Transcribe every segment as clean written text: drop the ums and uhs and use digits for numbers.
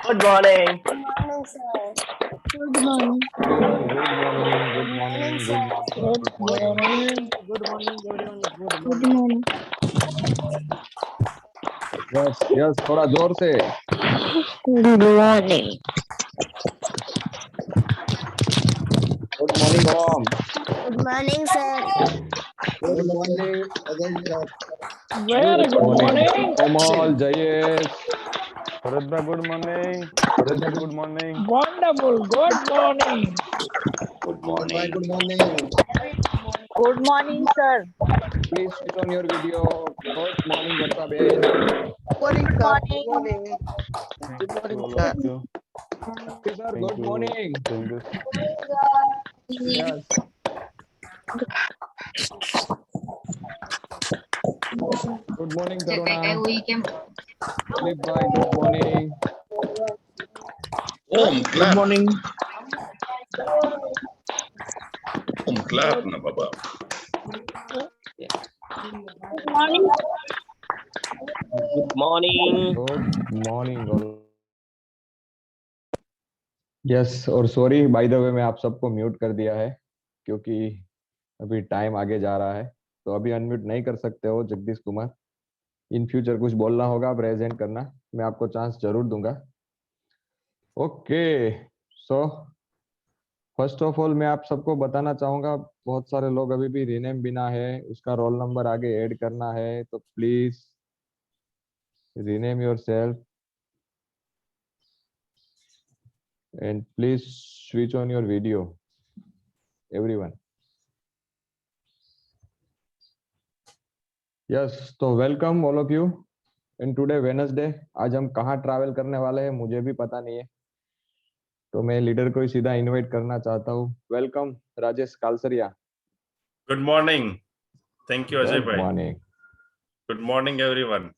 Good morning. Good morning, sir. Good morning. Good morning, good Good morning, morning, good morning, sir. good morning. Good morning, everyone. Good morning. Yes, yes, थोड़ा जोर से. Good morning. Good morning, Om. Good morning, sir. Good morning, Ajay sir. Very good morning. Komal, Jayesh. Bharat bhai, good morning. Good morning. Wonderful. Good morning. Good morning. Good morning. Good morning, sir. Please switch on your video. Good morning, Varsa Ben. Morning, Good sir. Good morning. morning. Good morning, All sir. of you. Sir, good morning. Yes. Good morning, Taruna. Dilip bhai, good morning. Om, Good clap. morning. Om, clap na baba. Good morning. Good morning. Good morning all. Yes और sorry by the way मैं आप सबको mute कर दिया है क्योंकि अभी time आगे जा रहा है, तो अभी अनम्यूट नहीं कर सकते हो जगदीश कुमार. इन फ्यूचर कुछ बोलना होगा, प्रेजेंट करना, मैं आपको चांस जरूर दूंगा. Okay, so first of all मैं आप सबको बताना चाहूंगा, बहुत सारे लोग अभी भी रीनेम बिना है, उसका रोल नंबर आगे ऐड करना है, तो please rename yourself and please switch on your video everyone. Yes, तो welcome all of you in today Wednesday. आज हम कहाँ ट्रैवल करने वाले हैं मुझे भी पता नहीं है, तो मैं लीडर को ही सीधा इनवाइट करना चाहता हूँ. Welcome Rajesh Kalsariya. Good morning. Thank you, Ajay good bhai. Morning. Good morning, everyone.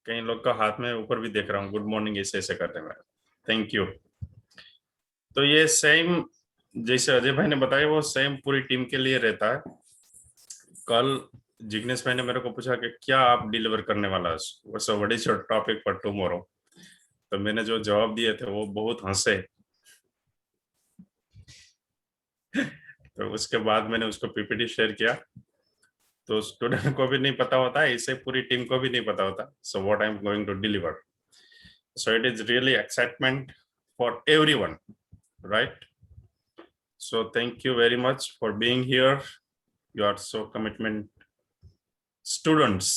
कई लोग का हाथ में ऊपर भी देख रहा हूँ. गुड मॉर्निंग ऐसे ऐसे करते हैं. Thank you. तो ये सेम जैसे अजय भाई ने बताया वो सेम पूरी टीम के लिए रहता है. कल जिग्नेश भाई ने मेरे को पूछा कि क्या आप डिलीवर करने वाला है, so what is your topic for tomorrow. तो मैंने जो जवाब दिए थे वो बहुत हंसे. तो उसके बाद मैंने उसको पीपीटी शेयर किया, तो स्टूडेंट को भी नहीं पता होता है, इसे पूरी टीम को भी नहीं पता होता. So what I am going to deliver. So it is really excitement for everyone, right? So thank you very much for being here. You are so commitment students.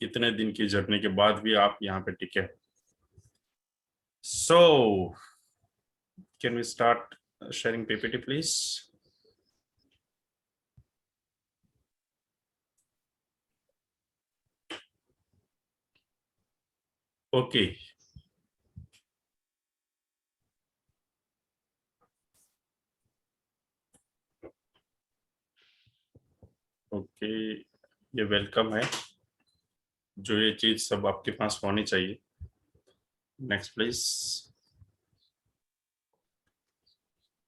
इतने दिन की जर्नी के बाद भी आप यहाँ पे टिके. So can we start sharing PPT please? Okay. Okay, ये वेलकम है, जो ये चीज सब आपके पास होनी चाहिए. Next please.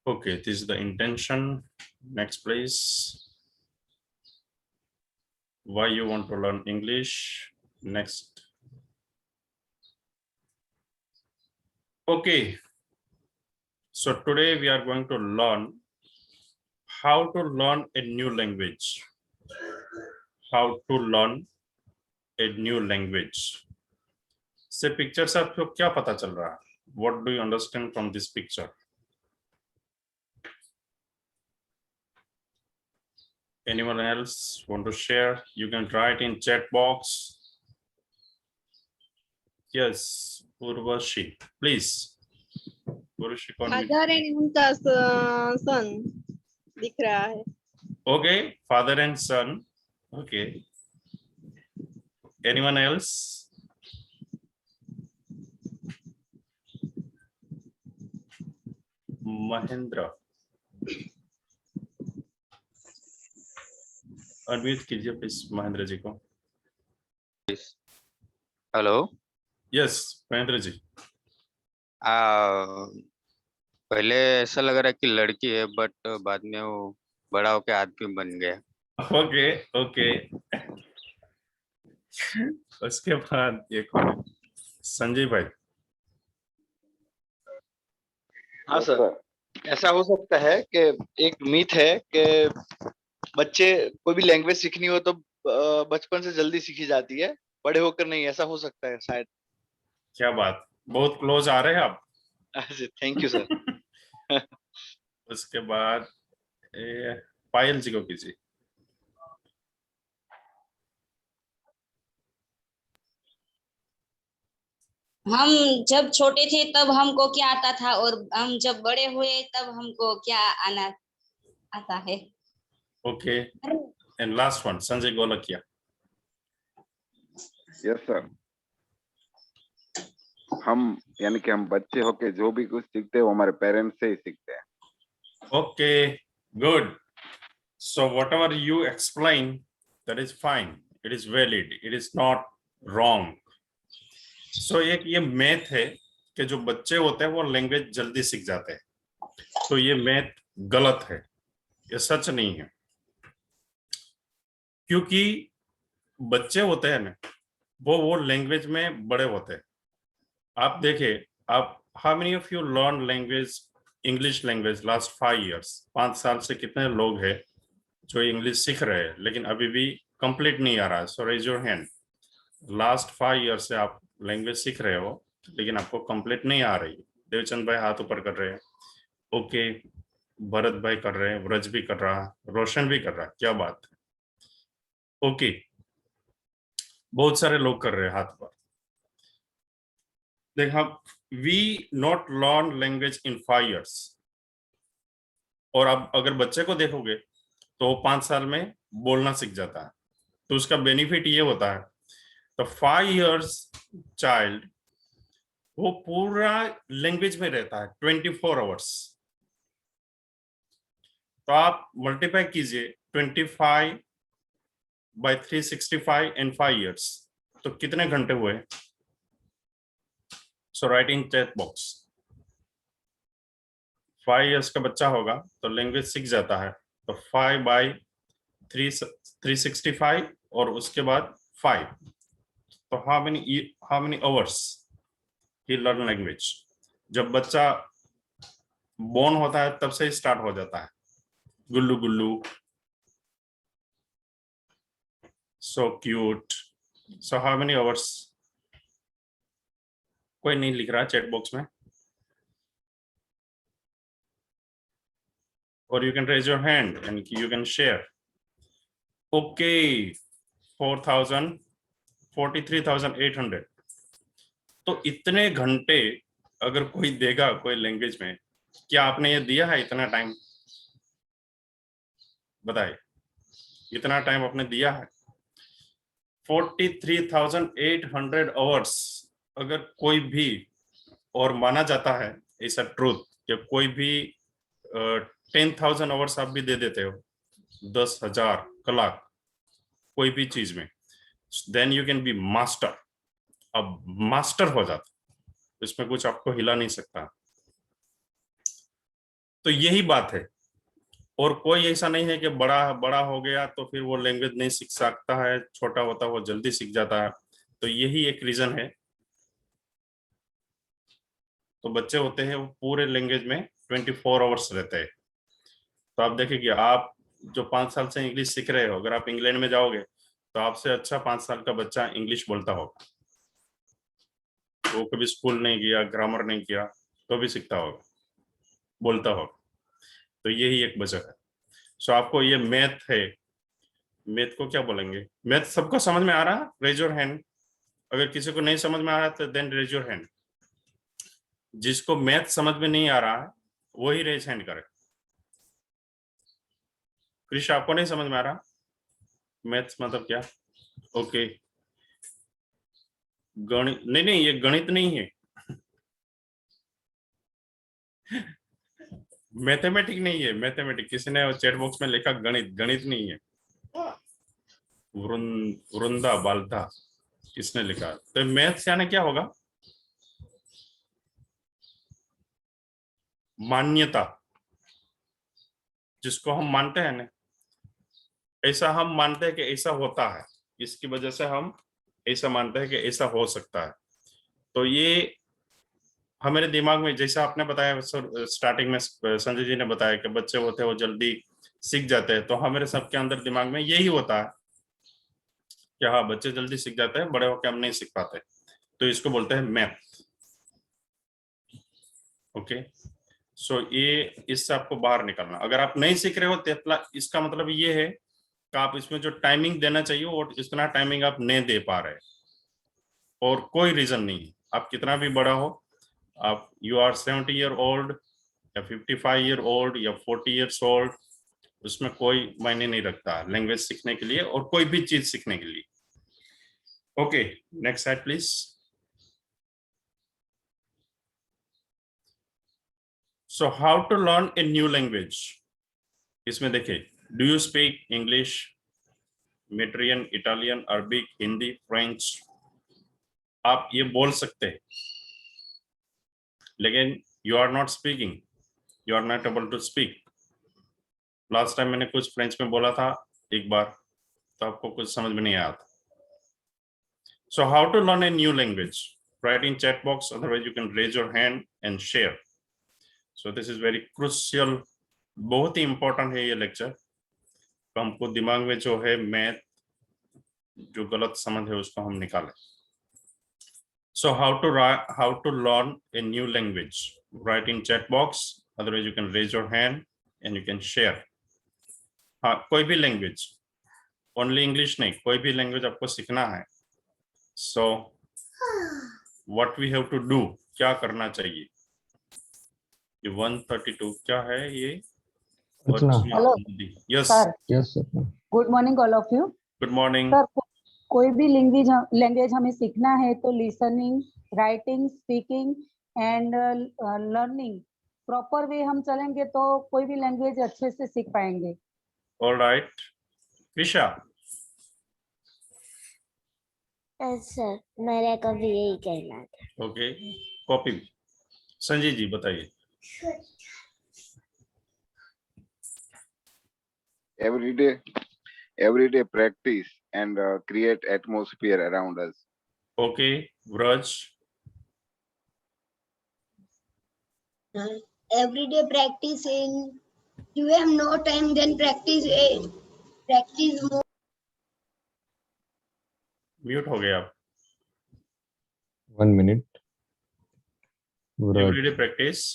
Okay, this is the intention. Next please. Why you want to learn English? Next. Okay, so today we are going to learn how to learn a new language. How to learn a new language. से picture से आपको क्या पता चल रहा है? What do you understand from this picture? Anyone else want to share? You can write in chat box. Yes, Urvashi, please. Urvashi, father and उनका सन दिख रहा है. Okay, father and son. Okay. Anyone else? Mahendra. Unmute कीजिए please Mahendra ji को. Hello. Yes Mahendra ji. पहले ऐसा लग रहा है कि लड़की है, बट बाद में वो बड़ा होके आदमी बन गया. Okay okay. उसके बाद ये कौन है? संजय भाई। हाँ सर, ऐसा हो सकता है कि एक मीथ है कि बच्चे कोई भी लैंग्वेज सीखनी हो तो बचपन से जल्दी सीखी जाती है, बड़े होकर नहीं। ऐसा हो सकता है शायद। क्या बात, बहुत क्लोज आ रहे हैं आप। Thank you sir. उसके बाद पायल जी को कीजिए। हम जब छोटे थे तब हमको क्या आता था और हम जब बड़े हुए तब हमको क्या आना आता है। Okay, and last one Sanjay Golakiya. Yes sir, हम यानी कि हम बच्चे होके जो भी कुछ सीखते हैं वो हमारे पेरेंट्स से ही सीखते हैं। Okay, good. So whatever you explain, that is fine. It is valid. It is not wrong. So एक ये मैथ है कि जो बच्चे होते हैं वो लैंग्वेज जल्दी सीख जाते हैं, तो ये मैथ गलत है, ये सच नहीं है। क्योंकि बच्चे होते हैं ना, वो लैंग्वेज में बड़े होते हैं। आप देखिए, आप how many of you learn language, English language last 5 years? 5 साल से कितने लोग हैं जो इंग्लिश सीख रहे हैं लेकिन अभी भी कंप्लीट नहीं आ रहा है? So raise your hand. Last 5 years से आप लैंग्वेज सीख रहे हो लेकिन आपको कंप्लीट नहीं आ रही। देवचंद भाई हाथ ऊपर कर रहे हैं। ओके, भरत भाई कर रहे हैं, व्रज भी कर रहा है, रोशन भी कर रहा है। क्या बात है। ओके, बहुत सारे लोग कर रहे हैं हाथ पर। देखा, we not learn language in 5 years। और अब अगर बच्चे को देखोगे तो 5 साल में बोलना सीख जाता है, तो उसका बेनिफिट ये होता है। तो 5 years चाइल्ड वो पूरा लैंग्वेज में रहता है 24 hours। तो आप मल्टीप्लाई कीजिए 25 by 365 and 5 years, तो कितने घंटे हुए? So writing chat box. 5 years का बच्चा होगा तो लैंग्वेज सीख जाता है, तो 5 by 365 और उसके बाद 5, तो how many hours he learn language? जब बच्चा बोर्न होता है तब से ही स्टार्ट हो जाता है, Gullu Gullu, so cute. So how many hours? कोई नहीं लिख रहा चैट बॉक्स में, or you can raise your hand and you can share. Okay, 43,800। तो इतने घंटे अगर कोई देगा कोई लैंग्वेज में, क्या आपने ये दिया है इतना टाइम? बताइए, इतना टाइम आपने दिया है? 43,800 आवर्स अगर कोई भी, और माना जाता है ऐसा ट्रूथ कि कोई भी 10,000 आवर्स आप भी दे देते हो, 10,000 कलाक कोई भी चीज में, then you can be master. अब मास्टर हो जाता, इसमें कुछ आपको हिला नहीं सकता। तो यही बात है, और कोई ऐसा नहीं है कि बड़ा हो गया तो फिर वो लैंग्वेज नहीं सीख सकता है, छोटा होता वो जल्दी सीख जाता है। तो यही एक रीजन है। तो बच्चे होते हैं वो पूरे लैंग्वेज में 24 आवर्स रहते हैं। तो आप देखिए, आप जो 5 साल से इंग्लिश सीख रहे हो, अगर आप इंग्लैंड में जाओगे तो आपसे अच्छा 5 साल का बच्चा इंग्लिश बोलता होगा। वो कभी स्कूल नहीं किया, ग्रामर नहीं किया, तो भी सीखता होगा, बोलता होगा। तो यही एक वजह है। सो आपको ये मैथ है, मैथ को क्या बोलेंगे? मैथ सबको समझ में आ रहा है? Raise your hand. अगर किसी को नहीं समझ में आ रहा तो देन रेज योर हैंड। जिसको मैथ समझ में नहीं आ रहा है वही रेज हैंड करे। कृष, आपको नहीं समझ में आ रहा मैथ्स मतलब क्या? ओके, गणित नहीं, ये गणित नहीं है। मैथमेटिक नहीं है, मैथमेटिक किसी ने चैट बॉक्स में लिखा, गणित नहीं है। वृंदा बाल्था किसने लिखा? तो मैथ्स यानी क्या होगा? मान्यता, जिसको हम मानते हैं ना, ऐसा हम मानते हैं कि ऐसा होता है, इसकी वजह से हम ऐसा मानते हैं कि ऐसा हो सकता है। तो ये हमारे दिमाग में, जैसा आपने बताया स्टार्टिंग में, संजय जी ने बताया कि बच्चे होते हैं वो जल्दी सीख जाते हैं, तो हमारे सबके अंदर दिमाग में यही होता है कि हाँ बच्चे जल्दी सीख जाते हैं, बड़े होकर हम नहीं सीख पाते, तो इसको बोलते हैं मैथ। ओके, सो ये इससे आपको बाहर निकलना। अगर आप नहीं सीख रहे हो तो इसका मतलब ये है कि आप इसमें जो टाइमिंग देना चाहिए और इतना टाइमिंग आप नहीं दे पा रहे, और कोई रीजन नहीं है। आप कितना भी बड़ा हो, आप यू आर 70 ईयर ओल्ड या 55 ईयर ओल्ड या 40 ईयर्स ओल्ड, उसमें कोई मायने नहीं रखता लैंग्वेज सीखने के लिए और कोई भी चीज सीखने के लिए। Okay, next slide please. So how to learn a new language. इसमें देखिए, do you speak English, Mandarin, Italian, Arabic, Hindi, French. आप ये बोल सकते हैं, लेकिन you are not speaking, you are not able to speak. Last time मैंने कुछ फ्रेंच में बोला था एक बार, तो आपको कुछ समझ में नहीं आया था। So how to learn a new language, write in chat box, otherwise you can raise your hand and share. So this is very crucial, बहुत ही इंपॉर्टेंट है ये लेक्चर। तो हमको दिमाग में जो है मैथ, जो गलत समझ है उसको हम निकालें। So how to learn a new language? Write in chat box. Otherwise, you can raise your hand and you can share. हाँ, कोई भी लैंग्वेज, ओनली इंग्लिश नहीं, कोई भी लैंग्वेज आपको सीखना है। So what we have to do? क्या करना चाहिए? ये 132 क्या है ये? Hello. Yes. Yes, sir. Good morning all of you. Good morning. Sir, कोई भी लैंग्वेज हमें सीखना है तो listening, writing, speaking and learning proper way हम चलेंगे तो कोई भी लैंग्वेज अच्छे से सीख पाएंगे। All right. Krisha. सर मेरे को भी यही कहना था। Okay. Copy. संजय जी बताइए। everyday practice and create atmosphere around us. Okay. Vraj. Everyday practice in, you have no time, then practice more. Mute हो गए आप। 1 minute. Everyday practice.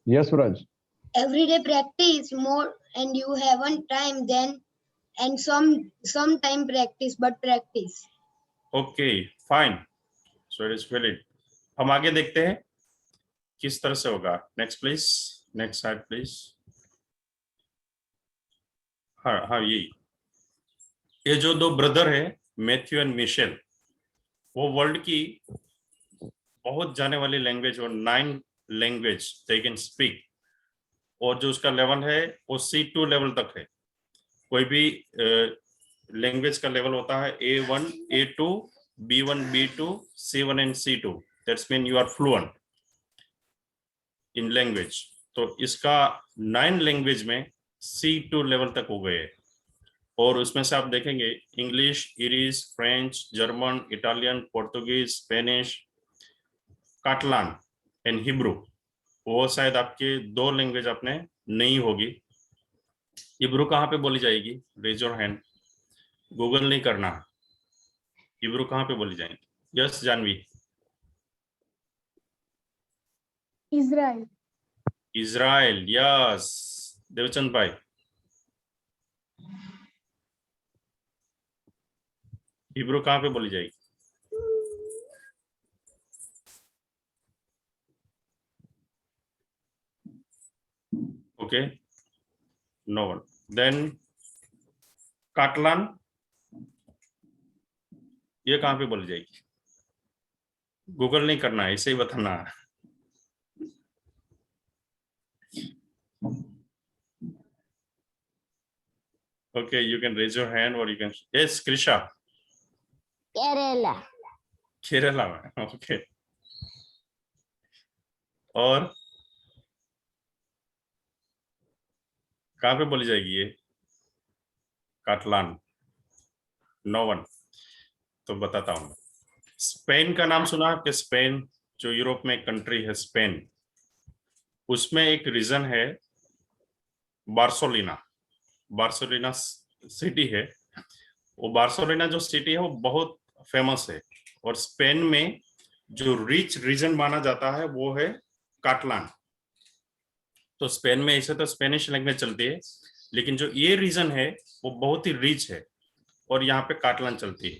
Yes, Raj. Everyday practice more, and you haven't time then, and some time practice, but practice. Okay, fine. So it is valid. हम आगे देखते हैं किस तरह से होगा। Next please, next slide please. हाँ हाँ, ये जो दो ब्रदर है, मैथ्यू एंड मिशेल, वो वर्ल्ड की बहुत जाने वाली लैंग्वेज और 9 लैंग्वेज दे कैन स्पीक, और जो उसका लेवल है वो C2 लेवल तक है। कोई भी लैंग्वेज का लेवल होता है A1, A2, B1, B2, C1 and C2। That's mean you are fluent in language. तो इसका 9 लैंग्वेज में C2 लेवल तक हो गए, और उसमें से आप देखेंगे English, Irish, French, German, Italian, Portuguese, Spanish, Catalan and Hebrew. वो शायद आपके 2 लैंग्वेज आपने नहीं होगी। हिब्रू कहाँ पे बोली जाएगी? रेज योर हैंड, गूगल नहीं करना। हिब्रू कहाँ पे बोली जाएगी? Yes Janhvi. Israel. Israel, yes. Devchand bhai. Hebrew कहाँ पे बोली जाएगी? Okay, no one. Then Catalan, ये कहाँ पे बोली जाएगी? गूगल नहीं करना है, ऐसे ही बताना है। Okay, you can raise your hand or you can. Yes, Krisha. Kerala. Kerala में, ओके। और कहाँ पे बोली जाएगी ये? काटलान। No one. तो बताता हूँ। स्पेन का नाम सुना कि स्पेन जो यूरोप में एक कंट्री है स्पेन, उसमें एक रीजन है बार्सिलोना। बार्सिलोना सिटी है, वो बार्सिलोना जो सिटी है वो बहुत फेमस है। और स्पेन में जो रिच रीजन माना जाता है वो है काटलान। तो स्पेन में ऐसे तो स्पेनिश लैंग्वेज चलती है, लेकिन जो ये रीजन है वो बहुत ही रिच है और यहाँ पे काटलान चलती है।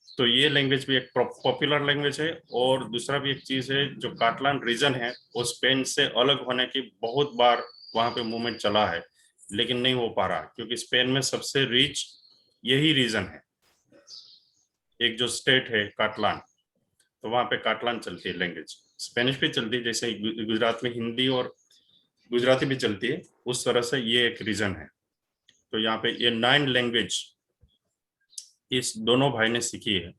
तो ये लैंग्वेज भी एक पॉपुलर लैंग्वेज है। और दूसरा भी एक चीज है, जो काटलान रीजन है वो स्पेन से अलग होने की बहुत बार वहां पे मूवमेंट चला है, लेकिन नहीं हो पा रहा, क्योंकि स्पेन में सबसे रिच यही रीजन है। एक जो स्टेट है काटलान, तो वहां पे काटलान चलती है लैंग्वेज। स्पेनिश भी चलती है, जैसे गुजरात में हिंदी और गुजराती भी चलती है, उस तरह से ये एक रीजन है। तो यहाँ पे ये 9 लैंग्वेज इस दोनों भाई ने सीखी है।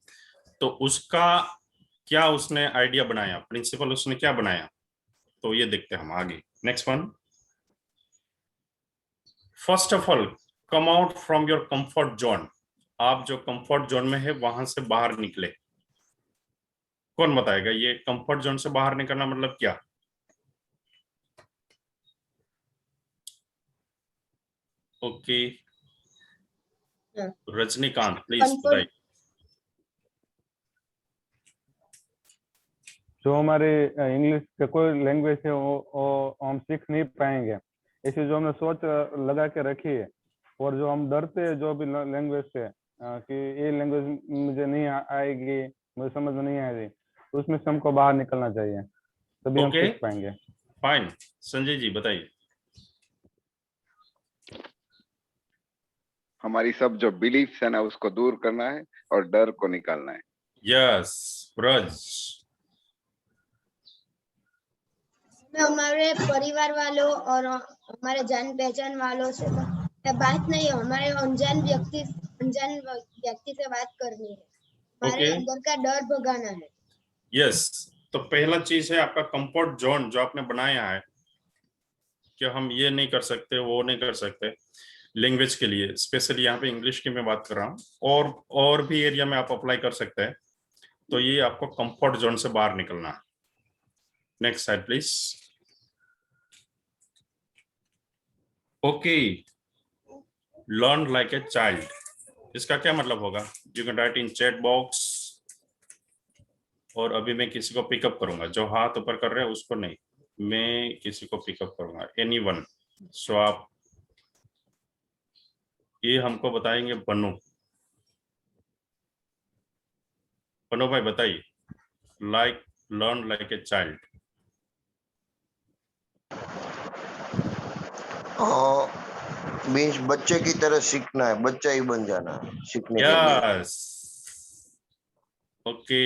तो उसका क्या उसने आइडिया बनाया, प्रिंसिपल उसने क्या बनाया, तो ये देखते हैं हम आगे। Next one, first of all come out from your comfort zone. आप जो कंफर्ट जोन में है वहां से बाहर निकले। कौन बताएगा ये कंफर्ट जोन से बाहर निकलना मतलब क्या? ओके, रजनीकांत प्लीज बताइए। जो हमारे इंग्लिश का कोई लैंग्वेज है वो हम सीख नहीं पाएंगे, ऐसी जो हमने सोच लगा के रखी है, और जो हम डरते हैं जो भी लैंग्वेज से कि ये लैंग्वेज मुझे नहीं आएगी, मुझे समझ में नहीं आएगी, तो उसमें से हमको बाहर निकलना चाहिए, तभी हम सीख पाएंगे। फाइन, संजय जी बताइए। हमारी सब जो बिलीफ्स है ना उसको दूर करना है और डर को निकालना है। यस, ब्रज। हमारे परिवार वालों और हमारे जान पहचान वालों से बात नहीं है, हमारे अनजान व्यक्ति से बात करनी है, हमारे अंदर का डर भगाना है। यस, तो पहला चीज है आपका कंफर्ट जोन जो आपने बनाया है कि हम ये नहीं कर सकते वो नहीं कर सकते। लैंग्वेज के लिए स्पेशली यहाँ पे इंग्लिश की मैं बात कर रहा हूँ, और भी एरिया में आप अप्लाई कर सकते हैं। तो ये आपको कंफर्ट जोन से बाहर निकलना है। Next slide please. Okay, learn like a child, इसका क्या मतलब होगा? You can write in chat box. और अभी मैं किसी को पिकअप करूंगा, जो हाथ ऊपर कर रहे हैं उसको नहीं, मैं किसी को पिकअप करूंगा, एनीवन। सो आप ये हमको बताएंगे। बनो भाई बताइए, like learn like a child. Means बच्चे की तरह सीखना है, बच्चा ही बन जाना है सीखने के लिए। Yes, okay.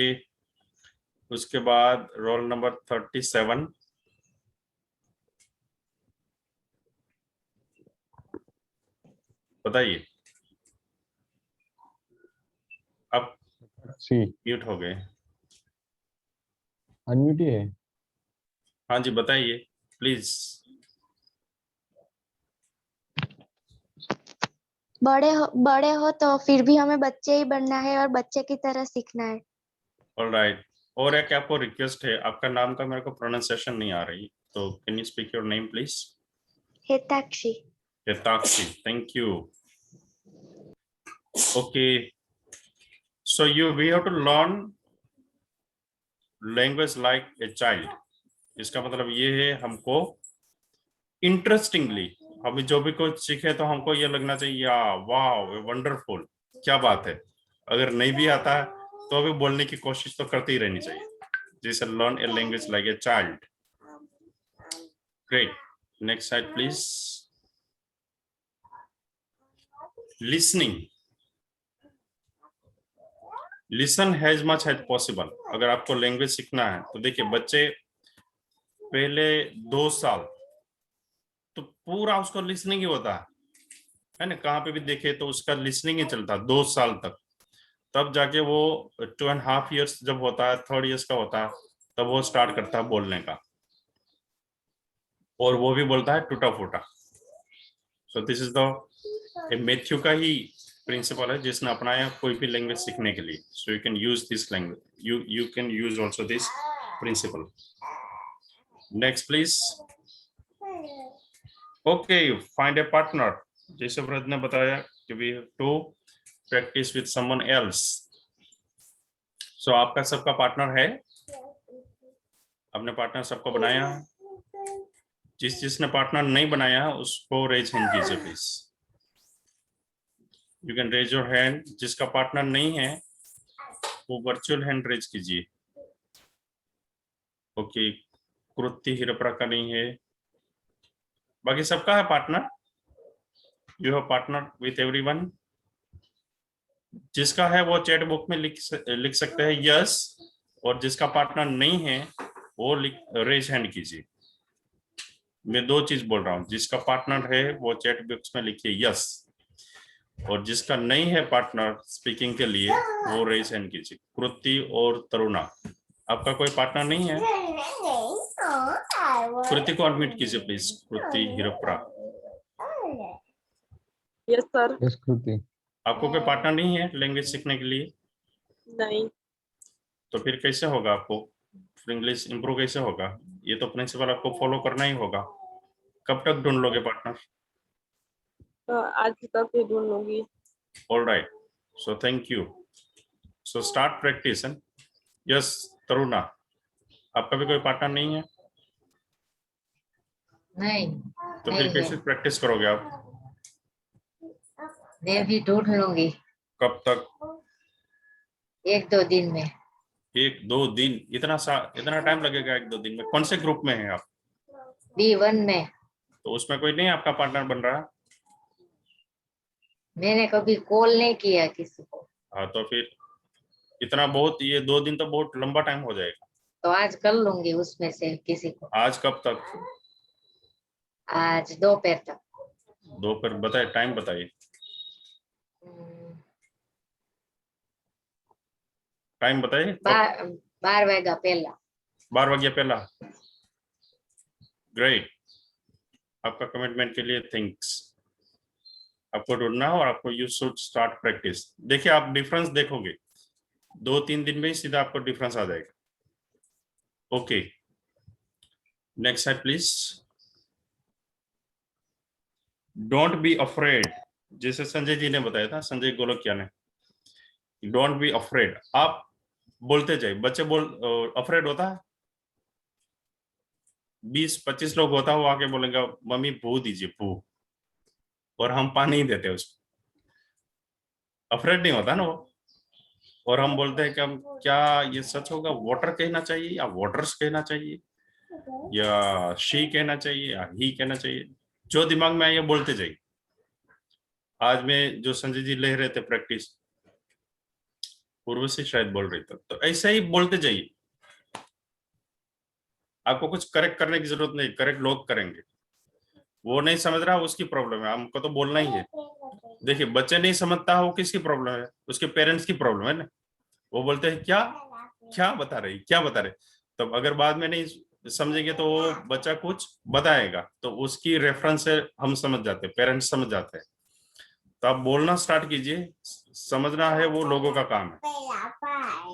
उसके बाद रोल नंबर 37, बताइए। अब म्यूट हो गए। अनम्यूट ही है। हाँ जी बताइए प्लीज। बड़े हो तो फिर भी हमें बच्चे ही बनना है और बच्चे की तरह सीखना है। ऑलराइट, और एक आपको रिक्वेस्ट है, आपका नाम का मेरे को प्रोनाउंसिएशन नहीं आ रही, तो can you speak your name please? Hitakshi. Hitakshi, thank you. Okay, so we have to learn language like a child. इसका मतलब ये है हमको इंटरेस्टिंगली, अभी जो भी कुछ सीखे तो हमको ये लगना चाहिए वाह वंडरफुल, क्या बात है। अगर नहीं भी आता है तो अभी बोलने की कोशिश तो करती ही रहनी चाहिए, जैसे learn a language like a child. Great, next slide please. Listening, listen has much as possible. अगर आपको लैंग्वेज सीखना है तो देखिए, बच्चे पहले 2 साल तो पूरा उसको लिसनिंग ही होता है ना, कहाँ पे भी देखे तो उसका लिसनिंग ही चलता 2 साल तक। तब जाके वो 2.5 years जब होता है, 3rd years का होता है, तब वो स्टार्ट करता है बोलने का, और वो भी बोलता है टूटा फूटा। सो दिस इज द मैथ्यू का ही प्रिंसिपल है जिसने अपनाया कोई भी लैंग्वेज सीखने के लिए. So you can use this language, you can use also this principle. Next please. Okay, find a partner. जैसे व्रत ने बताया कि we have to practice with someone else. So आपका सबका पार्टनर है, अपने पार्टनर सबको बनाया है. जिसने पार्टनर नहीं बनाया उसको रेज हैंड कीजिए please. You can raise your hand. जिसका पार्टनर नहीं है वो वर्चुअल हैंड रेज कीजिए. ओके, कृति हिरपरा का नहीं है, बाकी सबका है partner. You have partner with everyone. जिसका है वो चैट बुक में लिख सकते हैं यस, और जिसका पार्टनर नहीं है वो रेज हैंड कीजिए. मैं दो चीज बोल रहा हूँ, जिसका पार्टनर है वो चैट बॉक्स में लिखिए यस, और जिसका नहीं है पार्टनर स्पीकिंग के लिए वो रेज हैंड कीजिए. कृति और तरुणा, आपका कोई पार्टनर नहीं है? कृति को अनम्यूट कीजिए please. Kriti Hirpara. Yes sir. Yes Kriti. आपको कोई पार्टनर नहीं है लैंग्वेज सीखने के लिए? नहीं. तो फिर कैसे होगा आपको इंग्लिश इंप्रूव कैसे होगा? ये तो प्रिंसिपल आपको फॉलो करना ही होगा. कब तक ढूंढ लोगे पार्टनर? आज तक ही ढूंढ लूंगी. All right, so thank you. So start practice. Yes Taruna, आपका भी कोई पार्टनर नहीं है? नहीं. तो फिर कैसे प्रैक्टिस करोगे आप? मैं भी ढूंढ लूंगी. कब तक? 1-2 दिन में. 1-2 दिन? इतना टाइम लगेगा 1-2 दिन में? कौन से ग्रुप में है आप? B1 में. तो उसमें कोई नहीं आपका पार्टनर बन रहा? मैंने कभी कॉल नहीं किया किसी को. हाँ, तो फिर इतना बहुत, ये 2 दिन तो बहुत लंबा टाइम हो जाएगा. तो आज कर लूंगी उसमें से किसी को. आज कब तक? आज दोपहर तक. दोपहर? बताइए, टाइम बताइए. टाइम बताइए. 12 वागा पहला. 12 बजे पहला. ग्रेट, आपका कमिटमेंट के लिए थैंक्स. आपको ढूंढना और आपको यू शुड स्टार्ट प्रैक्टिस. देखिए आप डिफरेंस देखोगे 2-3 दिन में ही सीधा आपको डिफरेंस आ जाएगा. Okay, next slide please. Don't be afraid. जैसे संजय जी ने बताया था, संजय गोलकिया ने, डोंट बी अफ्रेड. आप बोलते जाइए. बच्चे अफ्रेड होता है, 20-25 लोग होता है, वो आके बोलेंगे मम्मी भू दीजिए, भू, और हम पानी ही देते हैं उसको. अफ्रेड नहीं होता ना वो. और हम बोलते हैं कि हम क्या ये सच होगा, वाटर कहना चाहिए या वाटर्स कहना चाहिए या शी कहना चाहिए या ही कहना चाहिए. जो दिमाग में आए बोलते जाइए. आज में जो संजय जी ले रहे थे प्रैक्टिस, पूर्व से शायद बोल रही थी, तो ऐसे ही बोलते जाइए. आपको कुछ करेक्ट करने की जरूरत नहीं, करेक्ट लोग करेंगे. वो नहीं समझ रहा, उसकी प्रॉब्लम है, हमको तो बोलना ही है. देखिए बच्चे नहीं समझता, वो किसकी प्रॉब्लम है? उसके पेरेंट्स की प्रॉब्लम है ना. वो बोलते हैं क्या क्या बता रही, क्या बता रहे. तो अगर बाद में नहीं समझेंगे तो वो बच्चा कुछ बताएगा, तो उसकी रेफरेंस से हम समझ जाते हैं, पेरेंट्स समझ जाते हैं. तो आप बोलना स्टार्ट कीजिए. समझना है वो लोगों का काम है.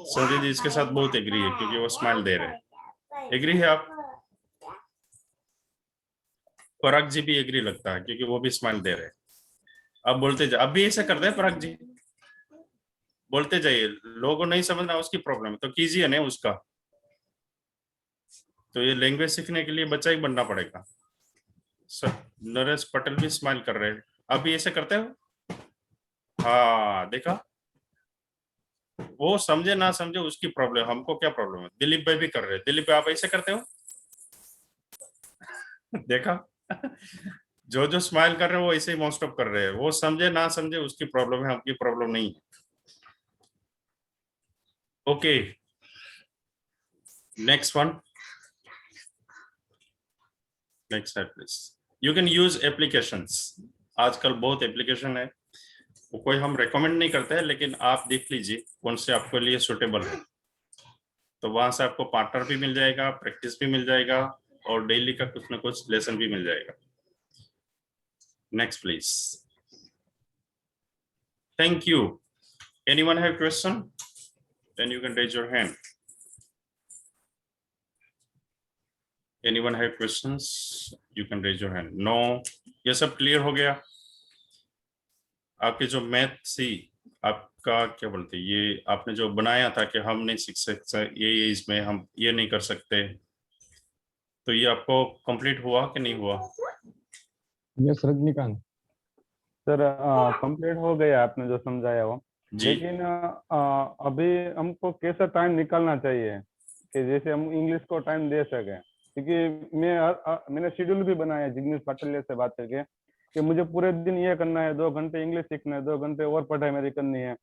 संजय जी इसके साथ बहुत एग्री है क्योंकि वो स्माइल दे रहे हैं. एग्री है आप? पराग जी भी एग्री लगता है क्योंकि वो भी स्माइल दे रहे हैं. अब बोलते जाए. अब भी ऐसे करते हैं पराग जी, बोलते जाइए. लोगों नहीं समझना, उसकी प्रॉब्लम है, तो कीजिए नहीं उसका. तो ये लैंग्वेज सीखने के लिए बच्चा ही बनना पड़ेगा. सर नरेश पटेल भी स्माइल कर रहे हैं. अब भी ऐसे करते हो? हाँ देखा, वो समझे ना समझे उसकी प्रॉब्लम, हमको क्या प्रॉब्लम है. दिलीप भाई भी कर रहे हैं. दिलीप भाई आप ऐसे करते हो? देखा, जो स्माइल कर रहे हैं वो ऐसे ही मोस्ट ऑफ कर रहे हैं. वो समझे ना समझे उसकी प्रॉब्लम है, आपकी प्रॉब्लम नहीं है. Okay, next one. Next slide please. You can use applications. आजकल बहुत एप्लीकेशन है, वो कोई हम रेकमेंड नहीं करते हैं, लेकिन आप देख लीजिए कौन से आपके लिए सुटेबल है. तो वहां से आपको पार्टनर भी मिल जाएगा, प्रैक्टिस भी मिल जाएगा, और डेली का कुछ ना कुछ लेसन भी मिल जाएगा. Next please. Thank you. Anyone have question? Then you can raise your hand. Anyone have questions? You can raise your hand. No. ये सब क्लियर हो गया? आपके जो मैथ सी आपका क्या बोलते हैं, ये आपने जो बनाया था कि हम नहीं सीख सकते, ये इसमें हम ये नहीं कर सकते, तो ये आपको कंप्लीट हुआ कि नहीं हुआ? यस रजनीकांत सर कंप्लीट हो गया आपने जो समझाया वो, लेकिन अभी हमको कैसा टाइम निकालना चाहिए कि जैसे हम इंग्लिश को टाइम दे सके, क्योंकि मैंने शेड्यूल भी बनाया जिग्नेश पाटिल से बात करके कि मुझे पूरे दिन ये करना है, 2 घंटे इंग्लिश सीखना है, 2 घंटे और पढ़ाई मेरी करनी है,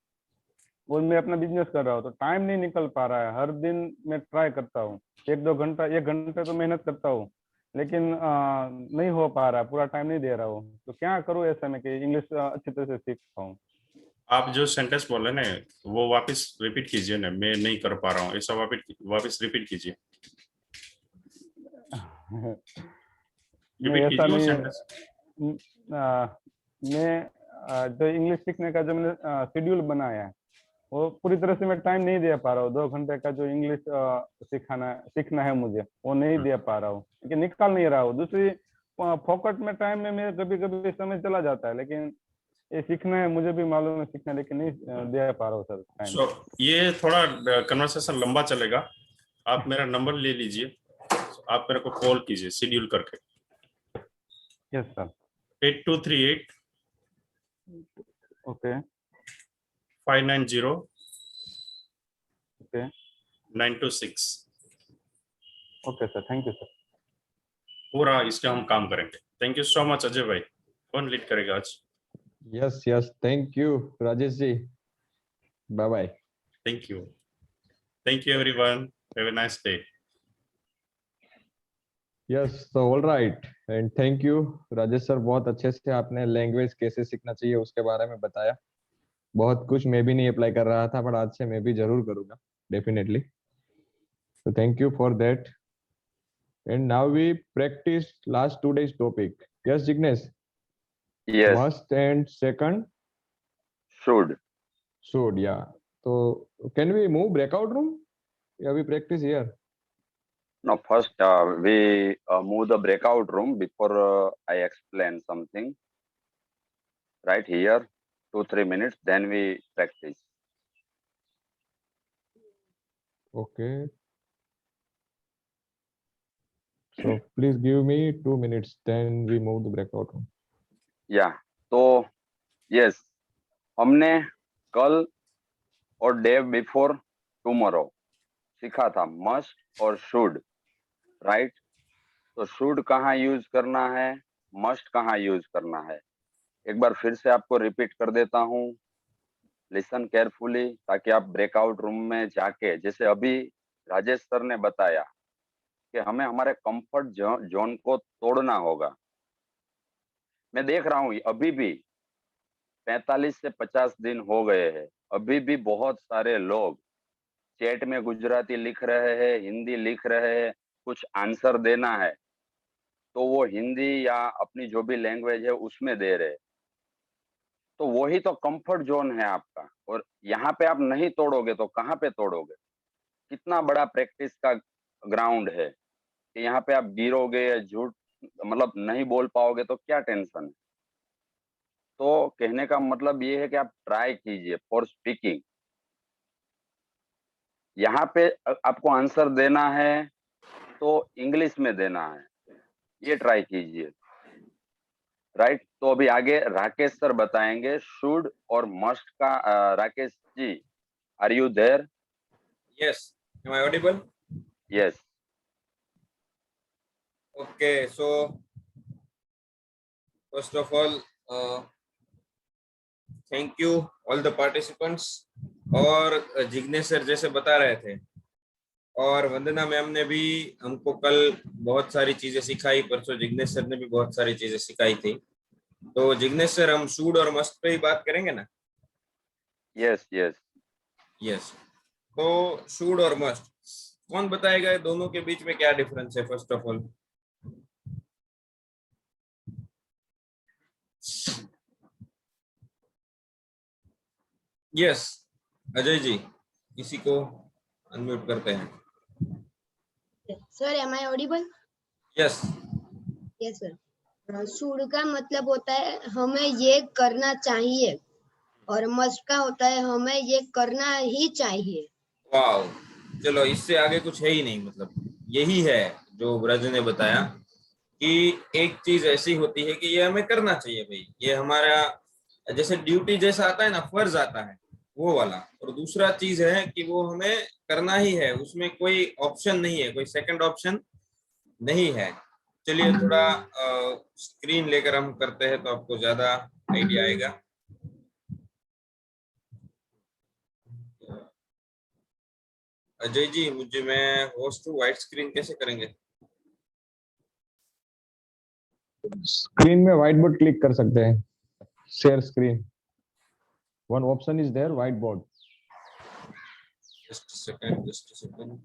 और मैं अपना बिजनेस कर रहा हूँ, तो टाइम नहीं निकल पा रहा है। हर दिन मैं ट्राई करता हूँ, 1-2 घंटा 1 घंटे तो मेहनत करता हूँ, लेकिन नहीं हो पा रहा, पूरा टाइम नहीं दे रहा हूँ, तो क्या करूँ ऐसा में कि इंग्लिश अच्छी तरह से सीख पाऊँ? आप जो सेंटेंस बोले ना वो वापस रिपीट कीजिए ना, मैं नहीं कर पा रहा हूँ, ऐसा वापस रिपीट कीजिए। रिपीट कीजिए वो सेंटेंस। मैं जो इंग्लिश सीखने का जो मैंने शेड्यूल बनाया है वो पूरी तरह से मैं टाइम नहीं दे पा रहा हूँ। 2 घंटे का जो इंग्लिश सीखना है मुझे, वो नहीं दे पा रहा हूँ, क्योंकि निकाल नहीं रहा हूँ। दूसरी फोकट में टाइम में मेरे कभी कभी समय चला जाता है, लेकिन ये सीखना है, मुझे भी मालूम है सीखना, लेकिन नहीं दे पा रहा हूँ सर टाइम। ये थोड़ा कन्वर्सेशन लंबा चलेगा, आप मेरा नंबर ले लीजिए, आप मेरे को कॉल कीजिए शेड्यूल करके। Yes sir. 8238 okay 590 okay 926। Okay sir, thank you sir. पूरा इसका हम काम करेंगे। Thank you so much Ajay bhai. कौन लीड करेगा आज? Yes yes thank you Rajesh ji, bye bye. Thank you everyone, have a nice day. Yes so all right and thank you Rajesh sir, बहुत अच्छे से आपने लैंग्वेज कैसे सीखना चाहिए उसके बारे में बताया। बहुत कुछ मैं भी नहीं अप्लाई कर रहा था, बट आज से मैं भी जरूर करूंगा definitely. So thank you for that. And now we practice last 2 days topic. Yes, Jignesh? Yes. Must and second? Should. Should, yeah. So can we move breakout room? Yeah, we practice here. No, first we move the breakout room before I explain something. Right here, 2-3 minutes, then we practice. Okay. So please give me 2 minutes, then we move the breakout room. Yeah. तो yes, हमने कल और day before tomorrow सीखा था must और should, right? तो should कहाँ use करना है, मस्ट कहाँ यूज करना है, एक बार फिर से आपको रिपीट कर देता हूँ। लिसन केयरफुली, ताकि आप ब्रेकआउट रूम में जाके, जैसे अभी राजेश सर ने बताया कि हमें हमारे कंफर्ट जोन को तोड़ना होगा। मैं देख रहा हूँ अभी भी 45 से 50 दिन हो गए हैं, अभी भी बहुत सारे लोग चैट में गुजराती लिख रहे हैं, हिंदी लिख रहे हैं, कुछ आंसर देना है तो वो हिंदी या अपनी जो भी लैंग्वेज है उसमें दे रहे। तो वही तो कंफर्ट जोन है आपका, और यहाँ पे आप नहीं तोड़ोगे तो कहाँ पे तोड़ोगे? कितना बड़ा प्रैक्टिस का ग्राउंड है कि यहाँ पे आप गिरोगे या झूठ मतलब नहीं बोल पाओगे तो क्या टेंशन है? तो कहने का मतलब ये है कि आप ट्राई कीजिए फॉर स्पीकिंग। यहाँ पे आपको आंसर देना है तो इंग्लिश में देना है, ये ट्राई कीजिए, राइट? तो अभी आगे राकेश सर बताएंगे शुड और मस्ट का। Rakesh ji, are you there? Yes. Am I audible? Yes. Okay. So first of all, thank you all the participants. और जिग्नेश सर जैसे बता रहे थे और वंदना मैम ने भी हमको कल बहुत सारी चीजें सिखाई, परसों जिग्नेश सर ने भी बहुत सारी चीजें सिखाई थी। तो जिग्नेश सर हम शुड और मस्ट पे ही बात करेंगे ना? Yes yes yes. तो शुड और मस्ट कौन बताएगा दोनों के बीच में क्या डिफरेंस है? First of all yes Ajay ji, किसी को अनम्यूट करते हैं। Sir am I audible? Yes yes sir. Should का मतलब होता है हमें ये करना चाहिए, और मस्ट का होता है हमें ये करना ही चाहिए। वाओ, चलो इससे आगे कुछ है ही नहीं, मतलब यही है जो ब्रज ने बताया कि एक चीज ऐसी होती है कि ये हमें करना चाहिए भाई, ये हमारा जैसे ड्यूटी जैसा आता है ना, फर्ज आता है वो वाला। और दूसरा चीज है कि वो हमें करना ही है, उसमें कोई ऑप्शन नहीं है, कोई सेकंड ऑप्शन नहीं है। चलिए थोड़ा स्क्रीन लेकर हम करते हैं तो आपको ज्यादा आइडिया आएगा। अजय जी, मुझे मैं होस्ट टू वाइट स्क्रीन कैसे करेंगे? स्क्रीन में व्हाइट बोर्ड क्लिक कर सकते हैं, share screen, one option is there, white board. Just second, just second.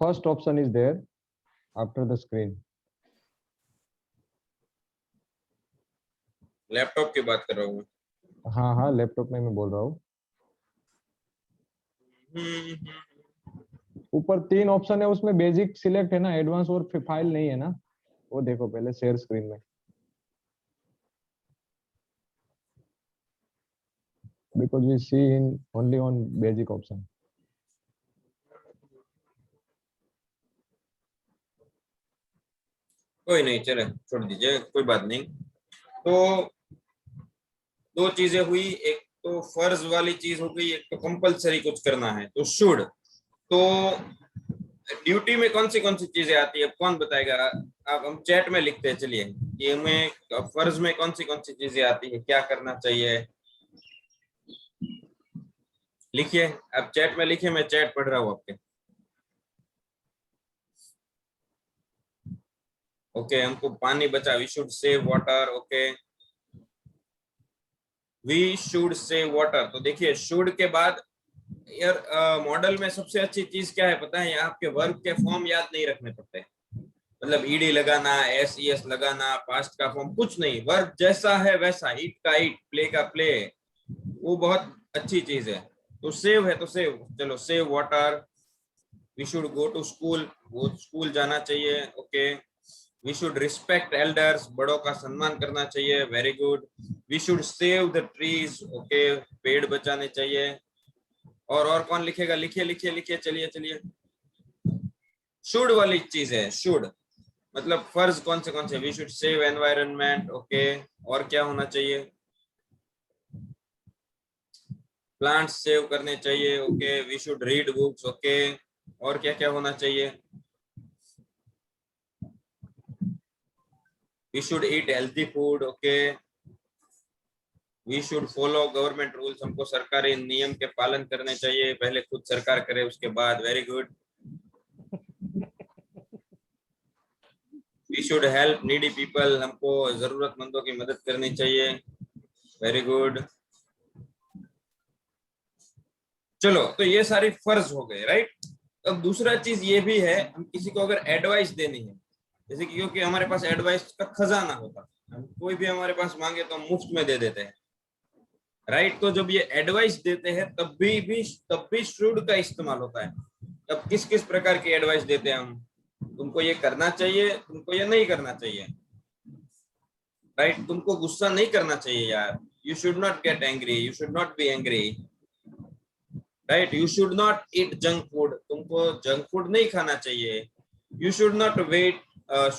First option is there after the screen. Laptop की बात कर रहा हूँ। हाँ हाँ, लैपटॉप में मैं बोल रहा हूँ। ऊपर 3 ऑप्शन है, उसमें बेसिक सिलेक्ट है ना, एडवांस और फाइल नहीं है ना, वो देखो पहले शेयर स्क्रीन में। Because we see in only on basic option. कोई नहीं, चले छोड़ दीजिए, कोई बात नहीं। तो दो चीजें हुई, एक तो फर्ज वाली चीज हो गई, एक तो कंपलसरी कुछ करना है तो शुड। तो ड्यूटी में कौन सी चीजें आती है, कौन बताएगा? आप हम चैट में लिखते हैं, चलिए ये हमें फर्ज में कौन सी चीजें आती है, क्या करना चाहिए, लिखिए। आप चैट में लिखिए, मैं चैट पढ़ रहा हूँ आपके। ओके, हमको पानी बचा, we should save water. Okay, we should save water. तो देखिए शुड के बाद यार मॉडल में सबसे अच्छी चीज क्या है पता है? आपके वर्ब के फॉर्म याद नहीं रखने पड़ते, मतलब ईडी लगाना, एस लगाना, पास्ट का फॉर्म कुछ नहीं, वर्ब जैसा है वैसा, ईट का ईट, प्ले का प्ले, वो बहुत अच्छी चीज है। तो सेव है तो सेव, चलो save water. We should go to school, वो स्कूल जाना चाहिए। Okay, we should respect elders, बड़ों का सम्मान करना चाहिए, very good. We should save the trees, okay, पेड़ बचाने चाहिए। और कौन लिखेगा? लिखिए लिखिए लिखिए, चलिए चलिए। शुड वाली चीज है, शुड मतलब फर्ज कौन से? We should save environment. Okay, और क्या होना चाहिए? प्लांट्स सेव करने चाहिए। Okay, we should read books. Okay, और क्या क्या होना चाहिए? We should eat healthy food. Okay, we should follow government rules, हमको सरकारी नियम के पालन करने चाहिए, पहले खुद सरकार करे उसके बाद। Very good. We should help needy people, हमको जरूरतमंदों की मदद करनी चाहिए। Very good. चलो, तो ये सारी फर्ज हो गए, राइट। अब दूसरा चीज ये भी है, हम किसी को अगर एडवाइस देनी है, जैसे कि क्योंकि हमारे पास एडवाइस का खजाना होता है, कोई भी हमारे पास मांगे तो हम मुफ्त में दे देते हैं, राइट। तो जब ये एडवाइस देते हैं तब भी शुड का इस्तेमाल होता है। तब किस किस प्रकार की एडवाइस देते हैं हम? तुमको ये करना चाहिए, तुमको ये नहीं करना चाहिए, राइट। तुमको गुस्सा नहीं करना चाहिए यार, you should not get angry, you should not be angry, right. You should not eat junk food, तुमको जंक फूड नहीं खाना चाहिए। You should not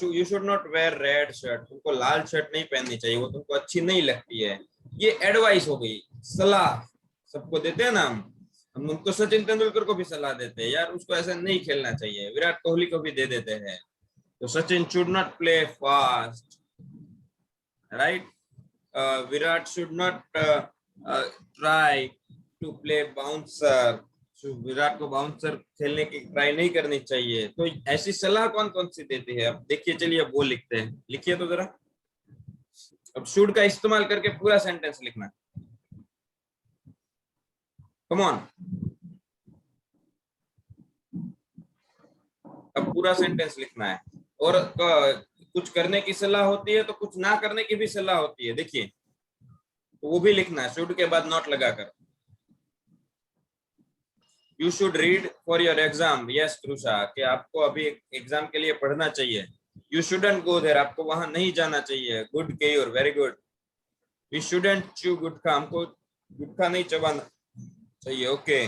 you should not where red shirt, तुमको लाल शर्ट नहीं पहननी चाहिए, वो तुमको अच्छी नहीं लगती है। ये एडवाइस हो गई, सलाह सबको देते हैं ना हम उनको। सचिन तेंदुलकर को भी सलाह देते हैं, यार उसको ऐसा नहीं खेलना चाहिए, विराट कोहली को भी दे देते हैं। तो Sachin should not play fast, right. Virat should not try to play bouncer, Virat को बाउंसर खेलने की ट्राई नहीं करनी चाहिए। तो ऐसी सलाह कौन कौन सी देती है? अब देखिए, चलिए वो लिखते हैं, लिखिए तो जरा। अब शुड का इस्तेमाल करके पूरा सेंटेंस लिखना, कम ऑन। अब पूरा सेंटेंस लिखना है। और कुछ करने की सलाह होती है तो कुछ ना करने की भी सलाह होती है। देखिए, तो वो भी लिखना है शुड के बाद नॉट लगाकर। You should read for your exam, yes Krisha, कि आपको अभी एग्जाम के लिए पढ़ना चाहिए। यू शुडंट गो देयर, आपको वहां नहीं जाना चाहिए। Good Keyur, very good. We shouldn't chew gutkha, हमको गुटखा नहीं चबाना चाहिए। Okay.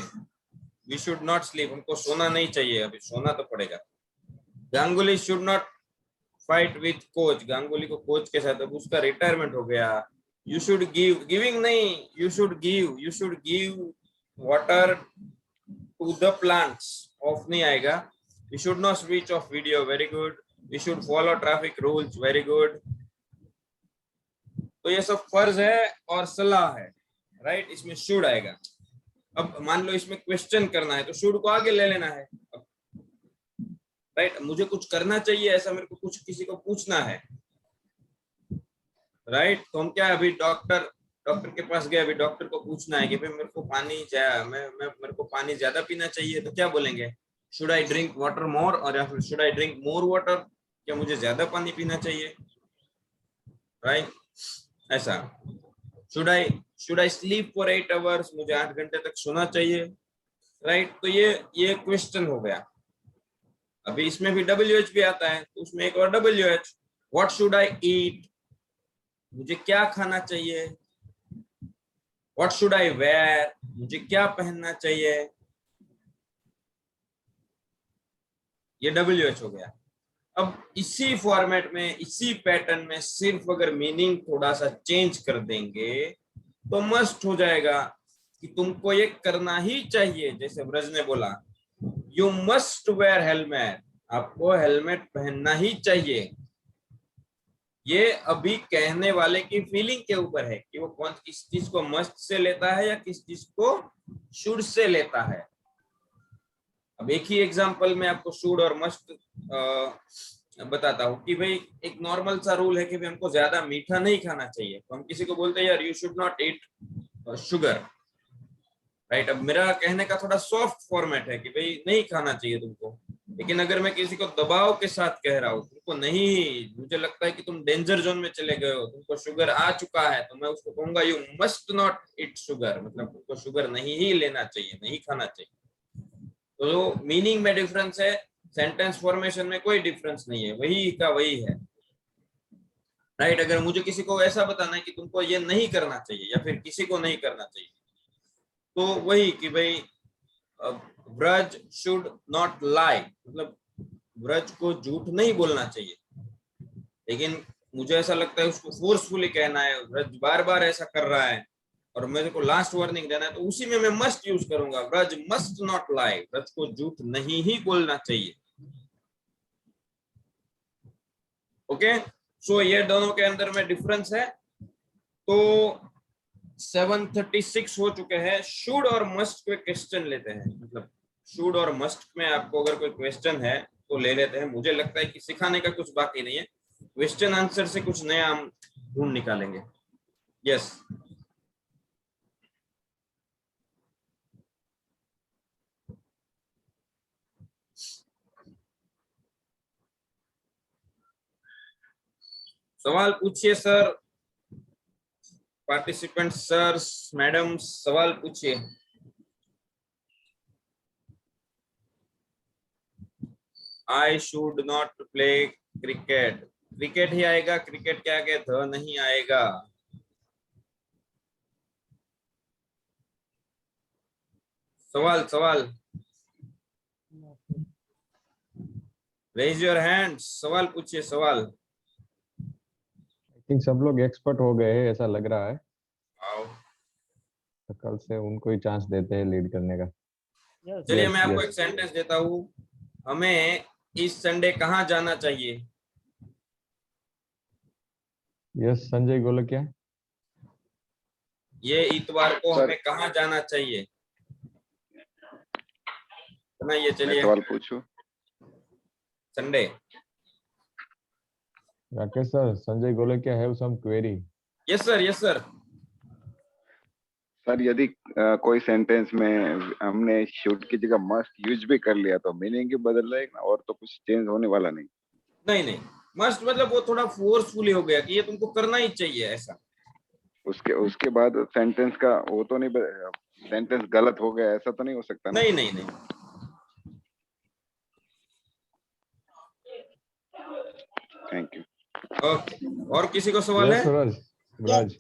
We should not sleep, हमको सोना नहीं चाहिए, अभी सोना तो पड़ेगा। Ganguly should not fight with coach, Ganguly को कोच के साथ, अब उसका रिटायरमेंट हो गया। यू शुड गिव, गिविंग नहीं, you should give water to the plants, off नहीं आएगा। We should not switch off video, very good. We should follow traffic rules, very good. तो ये सब फर्ज है और सलाह है, राइट। इसमें शुड आएगा। अब मान लो इसमें क्वेश्चन करना है तो शुड को आगे ले लेना है, राइट। मुझे कुछ करना चाहिए ऐसा, मेरे को कुछ किसी को पूछना है, राइट। तो हम क्या, अभी डॉक्टर के पास गए, अभी डॉक्टर को पूछना है कि भाई मेरे को मेरे को पानी ज्यादा पीना चाहिए, तो क्या बोलेंगे, should I drink water more, और या फिर should I drink more water, क्या मुझे ज्यादा पानी पीना चाहिए, राइट। ऐसा। Should I sleep for 8 hours, मुझे 8 घंटे तक सोना चाहिए, राइट। तो ये क्वेश्चन हो गया। अभी इसमें भी WH भी आता है, तो उसमें एक और WH, व्हाट शुड आई ईट, मुझे क्या खाना चाहिए। व्हाट शुड आई वेयर, मुझे क्या पहनना चाहिए। ये WH हो गया। अब इसी फॉर्मेट में, इसी पैटर्न में, सिर्फ अगर मीनिंग थोड़ा सा चेंज कर देंगे तो मस्ट हो जाएगा कि तुमको ये करना ही चाहिए। जैसे ब्रज ने बोला, यू मस्ट वेयर हेलमेट, आपको हेलमेट पहनना ही चाहिए। ये अभी कहने वाले की फीलिंग के ऊपर है कि वो किस चीज को मस्ट से लेता है या किस चीज को शुड से लेता है। अब एक ही एग्जांपल में आपको शुड और मस्ट बताता हूँ कि भाई एक नॉर्मल सा रूल है कि भाई हमको ज्यादा मीठा नहीं खाना चाहिए, तो हम किसी को बोलते हैं यार you should not eat sugar, right. अब मेरा कहने का थोड़ा सॉफ्ट फॉर्मेट है कि भाई नहीं खाना चाहिए तुमको, लेकिन अगर मैं किसी को दबाव के साथ कह रहा हूँ तुमको नहीं, मुझे लगता है कि तुम डेंजर जोन में चले गए हो, तुमको शुगर आ चुका है, तो मैं उसको कहूंगा you must not eat sugar, मतलब तुमको शुगर नहीं ही लेना चाहिए, नहीं खाना चाहिए। तो मीनिंग में डिफरेंस है, सेंटेंस फॉर्मेशन में कोई डिफरेंस नहीं है, वही का वही है, राइट। अगर मुझे किसी को ऐसा बताना है कि तुमको ये नहीं करना चाहिए या फिर किसी को नहीं करना चाहिए, तो वही कि भाई ब्रज शुड नॉट लाई, मतलब ब्रज को झूठ नहीं बोलना चाहिए, लेकिन मुझे ऐसा लगता है उसको फोर्सफुली कहना है, ब्रज बार बार ऐसा कर रहा है और मेरे को लास्ट वार्निंग देना है, तो उसी में मैं मस्ट यूज करूंगा, Braj must not lie, Braj को झूठ नहीं ही बोलना चाहिए। ओके, सो ये दोनों के अंदर में डिफरेंस है। तो 7:36 हो चुके हैं। शुड और मस्ट पे क्वेश्चन लेते हैं, मतलब शुड और मस्ट में आपको अगर कोई क्वेश्चन है तो ले लेते हैं। मुझे लगता है कि सिखाने का कुछ बाकी नहीं है, क्वेश्चन आंसर से कुछ नया हम ढूंढ निकालेंगे। यस सवाल पूछिए सर, पार्टिसिपेंट सर, मैडम सवाल पूछिए। I should not play cricket, cricket ही आएगा, क्रिकेट के आगे ध नहीं आएगा। सवाल रेज योर हैंड, सवाल पूछिए सवाल। आई थिंक सब लोग एक्सपर्ट हो गए हैं ऐसा लग रहा है, आओ तो कल से उनको ही चांस देते हैं लीड करने का। चलिए मैं आपको एक सेंटेंस देता हूँ, हमें इस संडे कहाँ जाना चाहिए। यस संजय गोलकिया, ये इतवार को हमें कहाँ जाना चाहिए, ये चलिए सवाल पूछो। Sunday. Rakesh sir, Sanjay Golakiya have some query. Yes sir, yes sir. Sir यदि कोई सेंटेंस में हमने शुड की जगह मस्ट यूज भी कर लिया तो मीनिंग ही बदल जाएगा और तो कुछ चेंज होने वाला नहीं। नहीं मस्ट मतलब वो थोड़ा फोर्सफुली हो गया कि ये तुमको करना ही चाहिए ऐसा। उसके उसके बाद सेंटेंस का वो तो नहीं, सेंटेंस गलत हो गया ऐसा तो नहीं हो सकता ना? नहीं नहीं नहीं। Thank you. ओके, और किसी को सवाल है? सूरज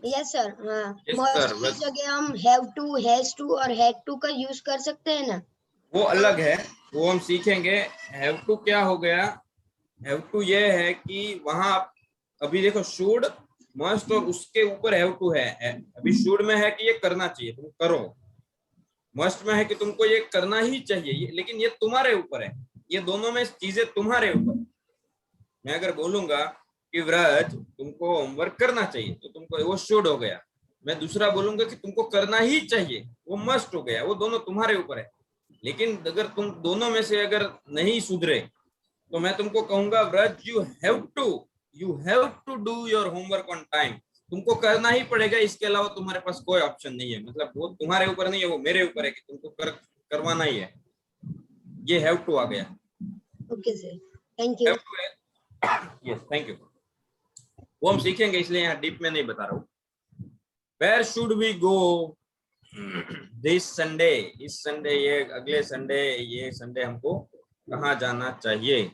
यस सर। हाँ, Yes, मस्ट sir. की जगह हम हैव टू, हैज टू और हैड टू का यूज कर सकते हैं ना? वो अलग है, वो हम सीखेंगे। हैव टू क्या हो गया? हैव टू ये है कि वहां अभी देखो शुड, मस्ट और उसके ऊपर हैव टू है। अभी शुड में है कि ये करना चाहिए, तुम करो। मस्ट में है कि तुमको ये करना ही चाहिए, लेकिन ये तुम्हारे ऊपर है। ये दोनों में चीजें तुम्हारे ऊपर। मैं अगर बोलूंगा कि व्रज तुमको होमवर्क करना चाहिए, तो तुमको वो शुड हो गया। मैं दूसरा बोलूंगा कि तुमको करना ही चाहिए, वो मस्ट हो गया। वो दोनों तुम्हारे ऊपर है। लेकिन अगर तुम दोनों में से अगर नहीं सुधरे, तो मैं तुमको कहूंगा Vraj you have to do your homework on time. तुमको करना ही पड़ेगा, इसके अलावा तुम्हारे पास कोई ऑप्शन नहीं है। मतलब वो तुम्हारे ऊपर नहीं है, वो मेरे ऊपर है कि तुमको करवाना ही है। ये हैव टू आ गया। Okay sir, thank you. Yes, thank you. वो हम सीखेंगे, इसलिए यहाँ डीप में नहीं बता रहा हूँ। Where should we go this Sunday? इस संडे, ये अगले संडे, ये संडे हमको कहाँ जाना चाहिए?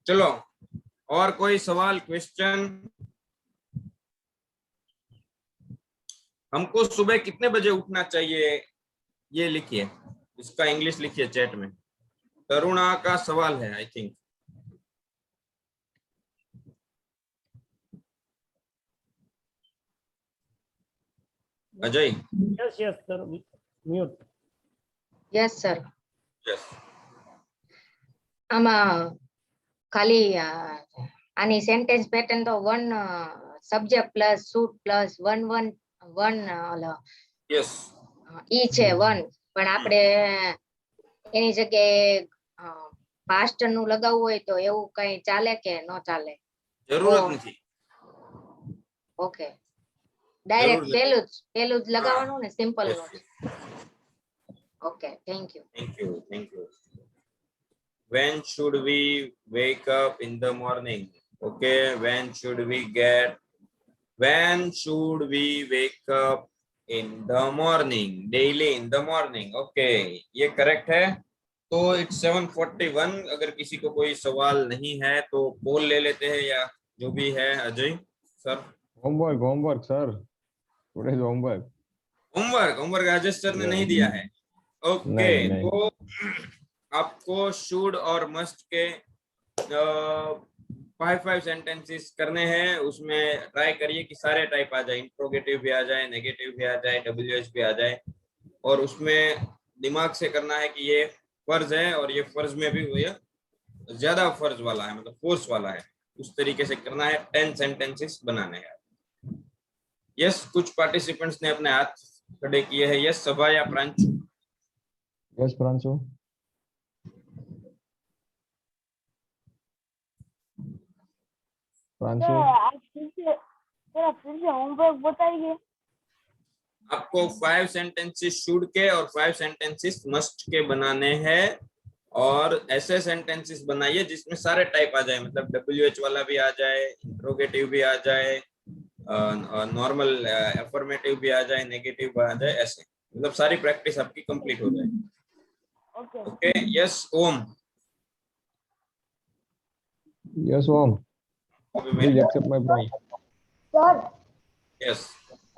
चलो, और कोई सवाल, क्वेश्चन? हमको सुबह कितने बजे उठना चाहिए, ये लिखिए। इसका इंग्लिश लिखिए चैट में। तरुणा का सवाल है, I think. Ajay. Yes yes sir, mute. Yes sir. Yes. આમાં ખાલી આની સેન્ટેન્સ પેટર્ન તો one subject plus should plus one yes. ઈ છે વન, પણ આપણે એની જગ્યાએ પાસ્ટ નું લગાવવું હોય તો એવું કઈ ચાલે કે ન ચાલે? જરૂરત નથી। ઓકે, ડાયરેક્ટ પેલું જ લગાવવાનું ને, સિમ્પલ નું? Okay, thank you. Thank you. When should we wake up in the morning? Okay, when should we wake up in the morning? Daily in the morning. Okay, ये करेक्ट है। तो it's 7:41। अगर किसी को कोई सवाल नहीं है तो पोल ले लेते हैं, या जो भी है। Ajay sir. Homework sir, today's homework Rajesh sir ने नहीं दिया है। ओके, तो आपको शुड और मस्ट के 5 सेंटेंसेस करने हैं। उसमें ट्राई करिए कि सारे टाइप आ जाए, इंट्रोगेटिव भी आ जाए, नेगेटिव भी आ जाए, WH भी आ जाए। और उसमें दिमाग से करना है कि ये फर्ज है, और ये फर्ज में भी ये ज्यादा फर्ज वाला है, मतलब फोर्स वाला है। उस तरीके से करना है। 10 सेंटेंसेस बनाने हैं। यस, कुछ पार्टिसिपेंट्स ने अपने हाथ खड़े किए हैं। यस, सभा या प्रांशु? यस प्रांशु। आज फिर से होमवर्क बताइए। आपको 5 सेंटेंसेस शुड के और 5 सेंटेंसेस मस्ट के बनाने हैं। और ऐसे सेंटेंसेस बनाइए जिसमें सारे टाइप आ जाए, मतलब WH वाला भी आ जाए, इंट्रोगेटिव भी आ जाए, नॉर्मल अफर्मेटिव भी आ जाए, नेगेटिव भी आ जाए। ऐसे मतलब सारी प्रैक्टिस आपकी कंप्लीट हो जाए। Okay, yes Om. Yes Om, please accept my prompt. Sir, yes.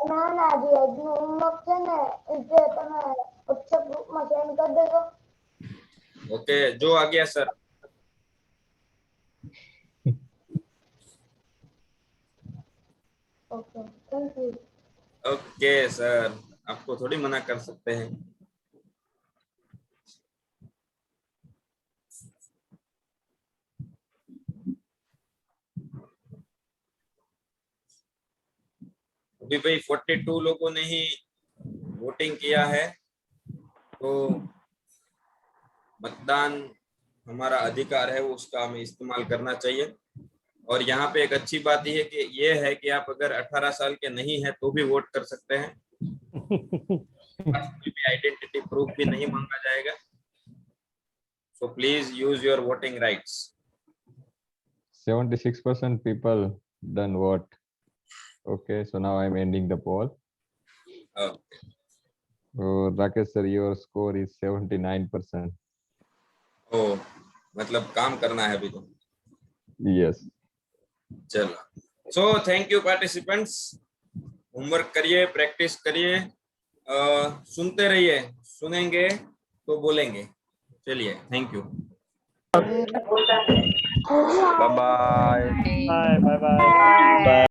ના જે આજનું હોમવર્ક છે ને એ જે તમે WhatsApp ગ્રુપમાં સેન્ડ કરી દેજો। ओके, जो आ गया sir. Okay, thank you. Okay sir, आपको थोड़ी मना कर सकते हैं। अभी भाई 42 लोगों ने ही वोटिंग किया है, तो मतदान हमारा अधिकार है, वो उसका हमें इस्तेमाल करना चाहिए। और यहाँ पे एक अच्छी बात ये है कि आप अगर 18 साल के नहीं है तो भी वोट कर सकते हैं। आइडेंटिटी प्रूफ भी नहीं मांगा जाएगा। So please use your voting rights. 76% people done vote. Okay, so now I'm ending the poll. Okay. So Rakesh sir, your score is 79%. ओ मतलब काम करना है अभी तो. Yes. चलो. So thank you participants. Homework करिए, प्रैक्टिस करिए, सुनते रहिए, सुनेंगे तो बोलेंगे. चलिए, thank you. Bye bye. Bye bye.